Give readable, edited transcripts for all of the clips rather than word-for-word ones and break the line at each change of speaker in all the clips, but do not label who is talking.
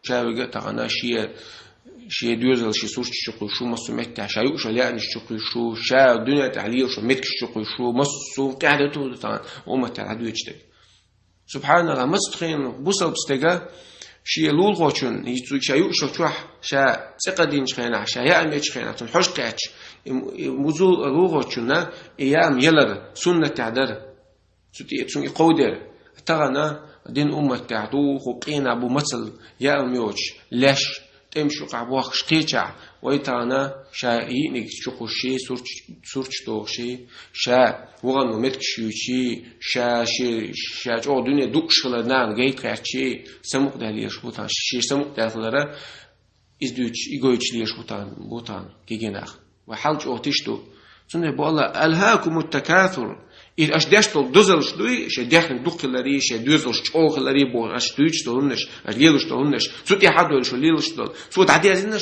شاوجة تغنا شيء دوزل شيء سورش شقي شو مسمت شايو شو لا نشقي شو شا الدنيا تعليل شو متك شقي شو مسو قاعدة تو طبعا وما تعدو يجتك سبحان الله مستخين بوصل بستجا شيء لول غوشن يتوك شايو شو تروح شا ثقدين شخينا شا يأمي شخينا تنحش قاتش مزول لول غوشنا أيام يلر سنة تعدر سوتي تسون يقودر تغنا دين أمة تعدو خقينا أبو مثل يأمي وش ليش تمشي قابوخ شقيتشع ويتانا شاي نيك شقوشي سورش توشي شا وغنو متكشيوشي شا جو دنيا دوكشلنا جيت كاتشي سموك داليش بوتان شي سموك دالره ازدوش ايغويتشليش بوتان كيجيناخ وحالج اوتيشتو سنه بالله الهاكم التكاثر إذا أشداشتل دوزلش دوي شديخن دوكلاري شدوزلش أوغلاري بون أشتويش تولنش أجيلش تولنش سوتي حدول شو ليلش تول سو تعديزنا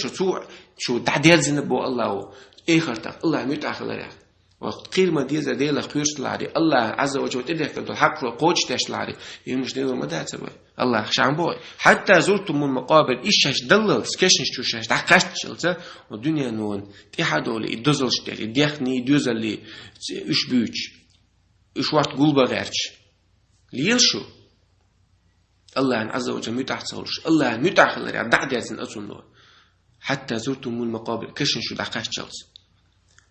شو تعديزنا بو الله إخرتك الله متأخلاري وقت قيل ما ديزا ديلا خيرش لاري الله عز وجل تدرك الحق وقوش تاش لاري يمش ديلا ما داتر الله خشان بوي حتى زرتم من مقابر إيش دلل سكشنش شوش دعكشت شلته والدنيا نون تحدول الدوزلش تالي ديخني دوزل لي إيش بيوش إيش وقت قلبه غيرش ليل شو الله عز وجل متحصلش الله متحصل يعني دعدازن أصله حتى زرتم من المقابر كشن شو دعكاش جلس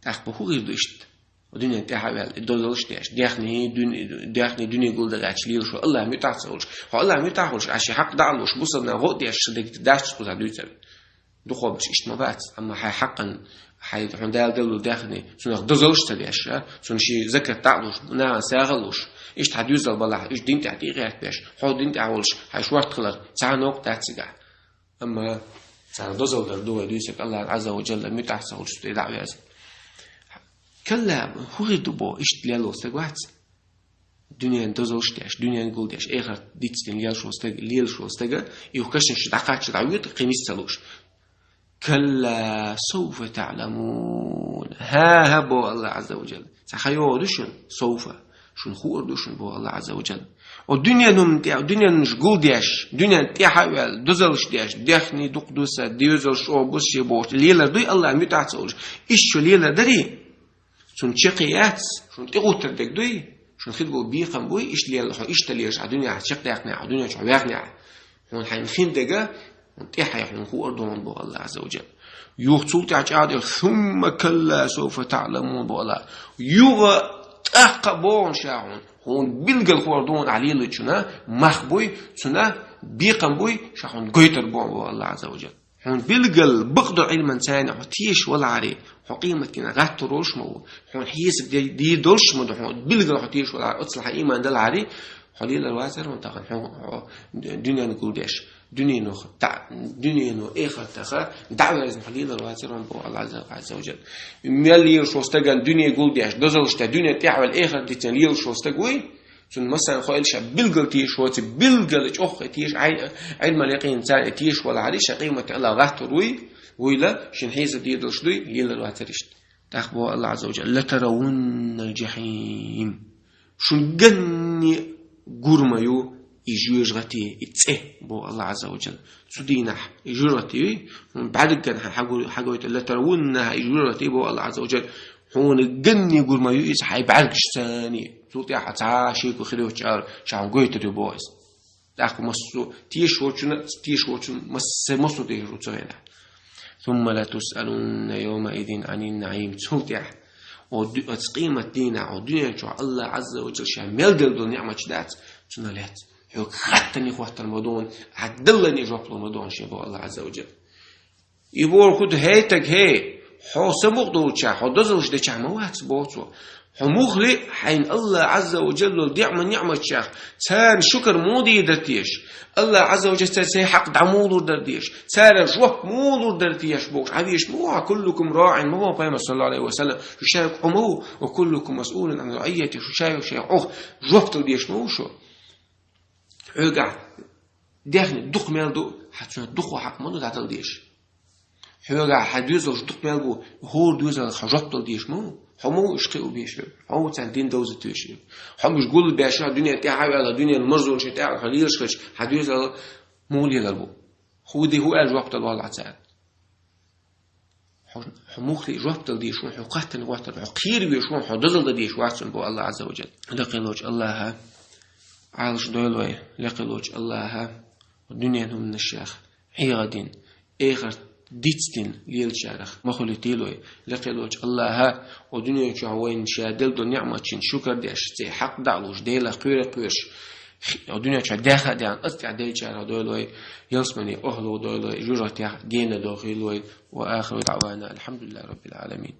تأخذ غير دوشت ودنيا تحول الدولش تاش داخني دنيا قلده غيرش ليل شو الله متحصلش هو الله متحصلش عشان حق دعلوش بوصلنا غوت ياش شدك داش تقول هدوتر دخول مش إيش ما بعد أما هاي حقا هاي هندال دلو داخني سنخ دزلش تبيش سنشي ذكر تعلوش نا ساغلوش إيش تحديوزل بلا إيش دين تعدي غير بيش حو دين تعولش هاي شوارت خلر تعانوك تعتسقع أما تعان دزل دردوه دوسك الله عز وجل متحصلش تدعو يازم كلا هو يدبو إيش تلالو استقوات دنيا دزلش تاش دنيا نقول تاش آخر ديتستين ليل شو استقى يوكشنش دعقاتش دعويت قيميس تلوش كلا سوف تعلمون ها بو الله عز وجل سخيو دشن سوف شن خور دشن بو الله عز وجل والدنيا نمتع الدنيا نشقول ديش دنيا تحول دزلش ديش ديخني دقدوسة ديوزل شو بوش يبوش ليلة دوي الله متعصوش إيش شو ليلة دري شن شقيات شن تغوتر دك دوي شن خدقو بيقم بوي إيش ليلة إيش تليش الدنيا شق ديقني الدنيا شو بيقني هون حين خين دقا انتحى يحن هو أردوان بو الله عز وجل يوغتول تعجاد ثم كلا سوف تعلمون بو الله يوغ أقبون شاعون هون بلغل هو أردوان عليه لجنا مخبوي سنة بيقم بوي شاعون قيتر بو الله عز وجل هون بلغل بقدر علما ثاني حتيش ولا عري حقيمة كنا غات روش مو هون حيسب دي دولش مو هون بلغل حتيش ولا عري أصلح إيمان دل عري حليل الوازر وانتقن دنيا نقول ديش دنيا نو آخر تخا دعوة لازم حليل الوازر وانبو الله عز وجل مليل شو استجن دنيا يقول ديش دزلش تا دنيا تحول آخر دي تنليل شو استجوي سن مثلا خالش بلغل تيش وات بلغل أخ تيش علم اليقين إنسان تيش ولا عليه قيمة الله غات روي ويلا شن حيز دي دلش دوي ليل الوازرشت تخبو الله عز وجل لترون الجحيم شن جني قرميو يجوجغتي إتسه بو الله عز وجل سدينا يجوجغتي بعد كان حاجة لا ترونها يجوجغتي بو الله عز وجل هون الجني قرميو إيش حيبعرقش ثاني صوتي حتعاشيك وخليه وشعر شعون قويت الربوز تأخذ مسو تيش وشن مسو تيش وتسوينا ثم لا تسألون يومئذ عن النعيم صوتي وتقيمة دينا ودنيا شو الله عز وجل شامل دل نعمة شدات سنالات يوك خطني خوات المدون عدلني جوب المدون شبو الله عز وجل يبور خد هيتك هي حو سموق دوتشا حو دزلش دشا موات بوتو حموخلي حين الله عز وجل نعمة شاخ سان شكر مودي درتيش الله عز وجل سان حق دعمودر درديش سان جوه مودر درديش بوش عبيش مو كلكم راع مو قيمة صلى الله عليه وسلم شايك عمو وكلكم مسؤول عن رعيته شايك جوه ترديش مو شو حقع داخل دق مالدو حتى دق حق منو تعترديش حقع حدوزل دق مالبو هو دوزل خجط ترديش مو حمو إشقيقوا بيشو حمو تسعدين دوزة توشيو حمو مش قول بيشو الدنيا تاعي على الدنيا المرزو مش تاعي خليل شخش حدوز مولي للبو خودي هو الجواب الوالله عتاد حموخلي جواب دي شو حقتن وقت حقير بيشون حدزل دي شو عشان بو الله عز وجل لقلوج الله عالش دولوي لقلوج الله الدنيا من الشيخ عيغدين اخر ديتستين ليل شارخ مخلي تيلوي لقلوج الله ودنيا شعوين شادل دو نعمة شكر ديش زي حق دعلوش ديلا قيرش الدنيا داخل ديان أستع ديل شارع دولوي يلسمني أهلو دولوي جرت دين داخلوي وآخر دعوانا الحمد لله رب العالمين.